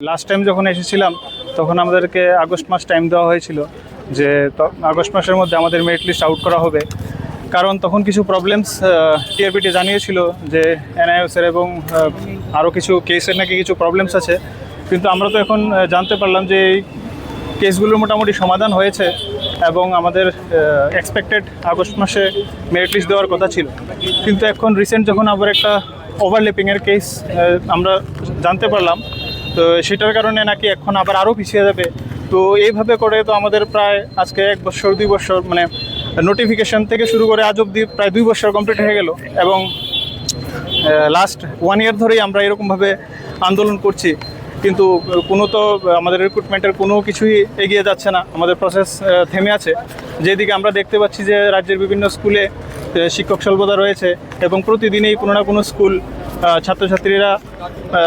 Last time যখন এসেছিলাম তখন আমাদেরকে আগস্ট মাস টাইম দেওয়া হয়েছিল যে আগস্ট মাসের মধ্যে আমাদের মেরিট লিস্ট আউট করা হবে, কারণ তখন কিছু প্রবলেমস টিআরপিটি জানিয়েছিল যে এনআইওসের এবং আরও কিছু কেসের নাকি কিছু প্রবলেমস আছে। কিন্তু আমরা তো এখন জানতে পারলাম যে এই কেসগুলোর মোটামুটি সমাধান হয়েছে এবং আমাদের এক্সপেক্টেড আগস্ট মাসে মেরিট লিস্ট দেওয়ার কথা ছিল। কিন্তু এখন রিসেন্ট যখন আবার একটা ওভারল্যাপিংয়ের কেস আমরা জানতে পারলাম, তো সেটার কারণে নাকি এখন আবার আরও পিছিয়ে যাবে। তো এইভাবে করে তো আমাদের প্রায় আজকে 1 বছর 2 বছর মানে নোটিফিকেশান থেকে শুরু করে আজ অবধি প্রায় 2 বছর কমপ্লিট হয়ে গেল এবং লাস্ট 1 ইয়ার ধরেই আমরা এরকমভাবে আন্দোলন করছি, কিন্তু কোনো তো আমাদের রিক্রুটমেন্টের কোনো কিছুই এগিয়ে যাচ্ছে না, আমাদের প্রসেস থেমে আছে। যেদিকে আমরা দেখতে পাচ্ছি যে রাজ্যের বিভিন্ন স্কুলে শিক্ষক স্বল্পতা রয়েছে এবং প্রতিদিনই কোনো না কোনো স্কুল ছাত্রছাত্রীরা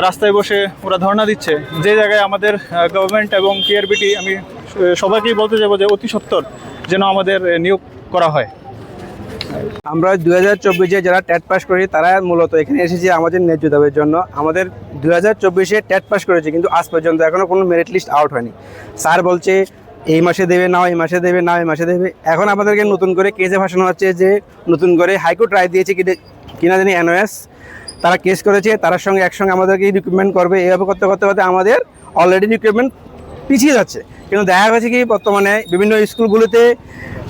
রাস্তায় বসে ওরা ধর্ণা দিচ্ছে, যে জায়গায় আমাদের গভর্নমেন্ট এবং টিআরপিটি আমি সবাইকেই বলতে যাবো যে অতি সত্বর যেন আমাদের নিয়োগ করা হয়। আমরা 2024-এ যারা টেট পাস করি তারা মূলত এখানে এসেছি আমাদের ন্যায্য দাবির জন্য। আমাদের 2024-এ টেট পাস করেছে, কিন্তু আজ পর্যন্ত এখনও কোনো মেরিট লিস্ট আউট হয়নি। স্যার বলছে এই মাসে দেবে না, এই মাসে দেবে না, এই মাসে দেবে। এখন আমাদেরকে নতুন করে কেসে ভাসানো হচ্ছে যে নতুন করে হাইকোর্ট রায় দিয়েছে কিনা জানি এনওএস, তারা কেস করেছে, তার সঙ্গে একসঙ্গে আমাদেরকে রিক্রুটমেন্ট করবে। এইভাবে করতে করতে করতে আমাদের অলরেডি রিক্রুটমেন্ট পিছিয়ে যাচ্ছে। কিন্তু দেখা গেছে কি বর্তমানে বিভিন্ন স্কুলগুলোতে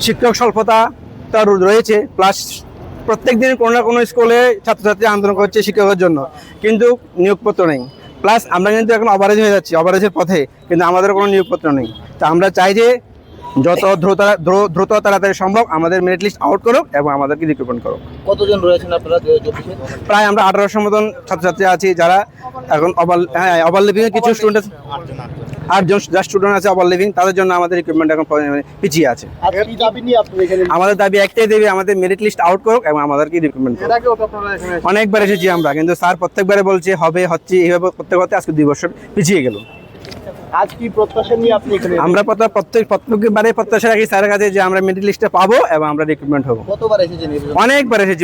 শিক্ষক স্বল্পতা রয়েছে, প্লাস প্রত্যেক দিন কোনো না কোনো স্কুলে ছাত্রছাত্রী আন্দোলন করছে শিক্ষকের জন্য, কিন্তু নিয়োগপত্র নেই। প্লাস আমরা কিন্তু এখন ওভারেজ হয়ে যাচ্ছি, ওভারেজের পথে, কিন্তু আমাদের কোনো নিয়োগপত্র নেই। তো আমরা চাই যে যত দ্রুত তাড়াতাড়ি সম্ভব আমাদের মেরিট লিস্ট আউট করুক এবং আমাদেরকে রিক্রুটমেন্ট করুক। কতজন রয়েছেন আপনারা 2024-এ? প্রায় আমরা 1800 মতন ছাত্রছাত্রী আছি যারা এখন ওভারলিভিংয়ে কিছু স্টুডেন্ট 8জন যা স্টুডেন্ট আছে ওভারলিভিং, তাদের জন্য আমাদের রিক্রুটমেন্ট এখন পিছিয়ে আছে। আমাদের দাবি একটাই দেবে, আমাদের মেরিট লিস্ট আউট করুক এবং আমাদেরকে রিক্রুটমেন্ট করুক। অনেকবার এসেছি আমরা, কিন্তু স্যার প্রত্যেকবারে বলছে হবে, হচ্ছে, এইভাবে করতে করতে আজকে 2 বছর পিছিয়ে গেল। আজ কি প্রত্যাশা নিয়ে আপনি এখানে? আমরা প্রত্যেকবারে প্রত্যাশা রাখি স্যারের কাছে যে আমরা মেরিট লিস্টে পাবো এবং আমরা রিক্রুটমেন্ট হবো। কতবার এসেছেন? অনেকবার এসেছি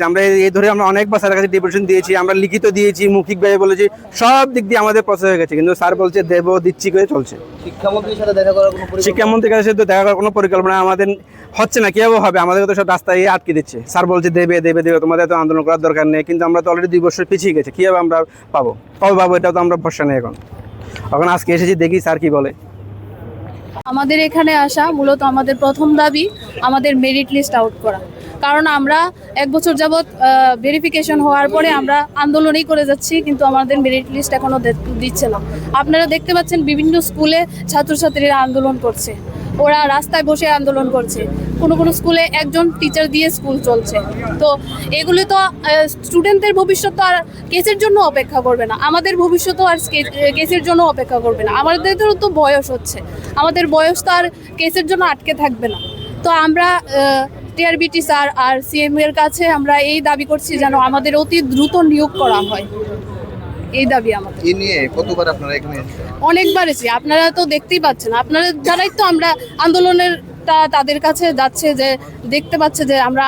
আমরা এই ধরে আমরা অনেকবার স্যারের কাছে ডিপুটেশন দিয়েছি, আমরা লিখিত দিয়েছি, মৌখিকভাবে বলেছি, সব দিক দিয়ে আমাদের প্রসেস হয়ে গেছে, কিন্তু স্যার বলছে দেবো দিচ্ছি করে চলছে। শিক্ষামন্ত্রীর সাথে দেখা করার কোনো পরিকল্পনা? শিক্ষামন্ত্রীর কাছে তো দেখা করার কোনো পরিকল্পনা আমাদের হচ্ছে না, কীভাবে হবে? আমাদেরকে তো সব রাস্তায় আটকে দিচ্ছে। স্যার বলছে দেবে, তোমাদের তো আন্দোলন করার দরকার নেই, কিন্তু আমরা তো অলরেডি 2 বছর পিছিয়ে গেছে, কীভাবে আমরা পাবো? এটাও তো আমরা ভরসা নেই এখন আজকে এসেছি, দেখি স্যার কি বলে। আমাদের এখানে আসা মূলত আমাদের প্রথম দাবি আমাদের মেরিট লিস্ট আউট করা, কারণ আমরা 1 বছর যাবৎ ভেরিফিকেশন হওয়ার পরে আমরা আন্দোলনই করে যাচ্ছি, কিন্তু আমাদের মেরিট লিস্ট এখনও দিচ্ছে না। আপনারা দেখতে পাচ্ছেন বিভিন্ন স্কুলে ছাত্রছাত্রীরা আন্দোলন করছে, ওরা রাস্তায় বসে আন্দোলন করছে, কোনো স্কুলে একজন টিচার দিয়ে স্কুল চলছে। তো এগুলো তো স্টুডেন্টদের ভবিষ্যৎ তো আর কেসের জন্য অপেক্ষা করবে না, আমাদের ভবিষ্যৎ আর কেসের জন্য অপেক্ষা করবে না। আমাদেরও তো বয়স হচ্ছে, আমাদের বয়স তো আর কেসের জন্য আটকে থাকবে না। তো আমরা টিআরপিটি স্যার আর সিএম এর কাছে আমরা এই দাবি করছি যেন আমাদের অতি দ্রুত নিয়োগ করা হয়, এই দাবি আমাদের। এই নিয়ে কতবার আপনারা এখানে? অনেকবার এসেছি, আপনারা তো দেখতেই পাচ্ছেন, আপনারা যারাই তো আমরা আন্দোলনের তাদের কাছে যাচ্ছে, যে দেখতে পাচ্ছে যে আমরা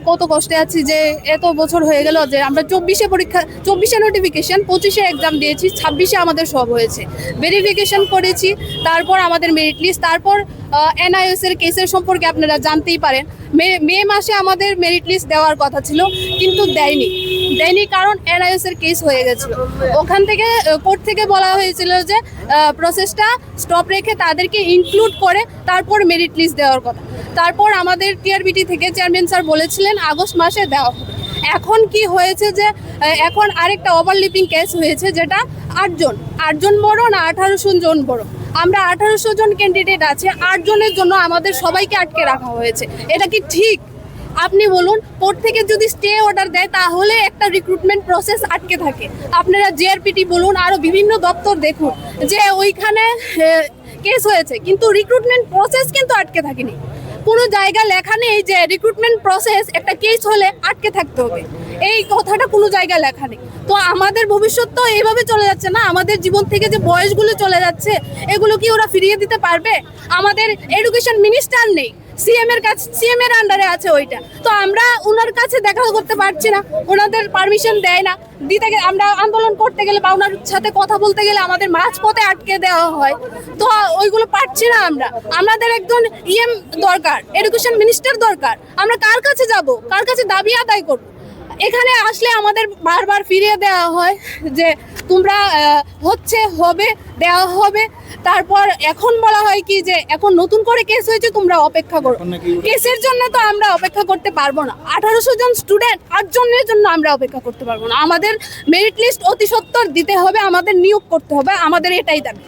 কত কষ্টে আছি, যে এত বছর হয়ে গেল যে আমরা 24-এ নোটিফিকেশন, 25-এ এক্সাম দিয়েছি, 26-এ আমাদের সব হয়েছে, ভেরিফিকেশন করেছি, তারপর আমাদের মেরিট লিস্ট, তারপর এনআইওএস এর কেসের সম্পর্কে আপনারা জানতেই পারেন, মে মাসে আমাদের মেরিট লিস্ট দেওয়ার কথা ছিল, কিন্তু দেয়নি, কারণ এনআইওএস এর কেস হয়ে গেছিল। ওখান থেকে কোর্ট থেকে বলা হয়েছিল যে প্রসেসটা স্টপ রেখে তাদেরকে ইনক্লুড করে তারপর মেরিট লিস্ট দেওয়ার কথা। তারপর আমাদের টিআরপিটি থেকে চেয়ারম্যান স্যার বলেছিলেন আগস্ট মাসে দেওয়া হবে। এখন কি হয়েছে যে এখন আরেকটা ওভারলিপিং কেস হয়েছে, যেটা 8জন বড় না 1800 জন বড়। আমরা 1800 জন ক্যান্ডিডেট আছে, 8 জনের জন্য আমাদের সবাইকে আটকে রাখা হয়েছে। এটা কি ঠিক? আপনি বলুন, কোর্ট থেকে যদি স্টে অর্ডার দেয় তাহলে একটা রিক্রুটমেন্ট প্রসেস আটকে থাকে। আপনারা জিআরপিটি বলুন, আরও বিভিন্ন দপ্তর দেখুন যে ওইখানে কেস হয়েছে, কিন্তু রিক্রুটমেন্ট প্রসেস কিন্তু আটকে থাকেনি। কোনো জায়গা লেখা নেই যে রিক্রুটমেন্ট প্রসেস একটা কেস হলে আটকে থাকতে হবে, এই কথাটা কোনো জায়গায় লেখা নেই। তো আমাদের ভবিষ্যৎ তো এইভাবে চলে যাচ্ছে না, আমাদের জীবন থেকে যে বয়সগুলো চলে যাচ্ছে এগুলো কি ওরা ফিরিয়ে দিতে পারবে? আমাদের এডুকেশন মিনিস্টার নেই, সিএম এর কাছে, সিএম এর আন্ডারে আছে ওইটা। তো আমরা ওনার কাছে দেখা করতে পারছি না, ওনাদের পারমিশন দেয় না দিতে গেলে, আমরা আন্দোলন করতে গেলে বা ওনার সাথে কথা বলতে গেলে আমাদের মাঝপথে আটকে দেওয়া হয়। তো ওইগুলো পারছি না আমরা। আমাদের একজন ইএম দরকার, এডুকেশন মিনিস্টার দরকার। আমরা কার কাছে যাব, কার কাছে দাবি আদায় করব? এখানে আসলে আমাদের বারবার ফিরিয়ে দেওয়া হয় যে তোমরা হচ্ছে, হবে, দেওয়া হবে। তারপর এখন বলা হয় কি যে এখন নতুন করে কেস হয়েছে, তোমরা অপেক্ষা করো। কেসের জন্য তো আমরা অপেক্ষা করতে পারবো না। 1800 জন স্টুডেন্ট 8 জনের জন্য আমরা অপেক্ষা করতে পারবো না। আমাদের মেরিট লিস্ট অতি সত্বর দিতে হবে, আমাদের নিয়োগ করতে হবে, আমাদের এটাই দাবি।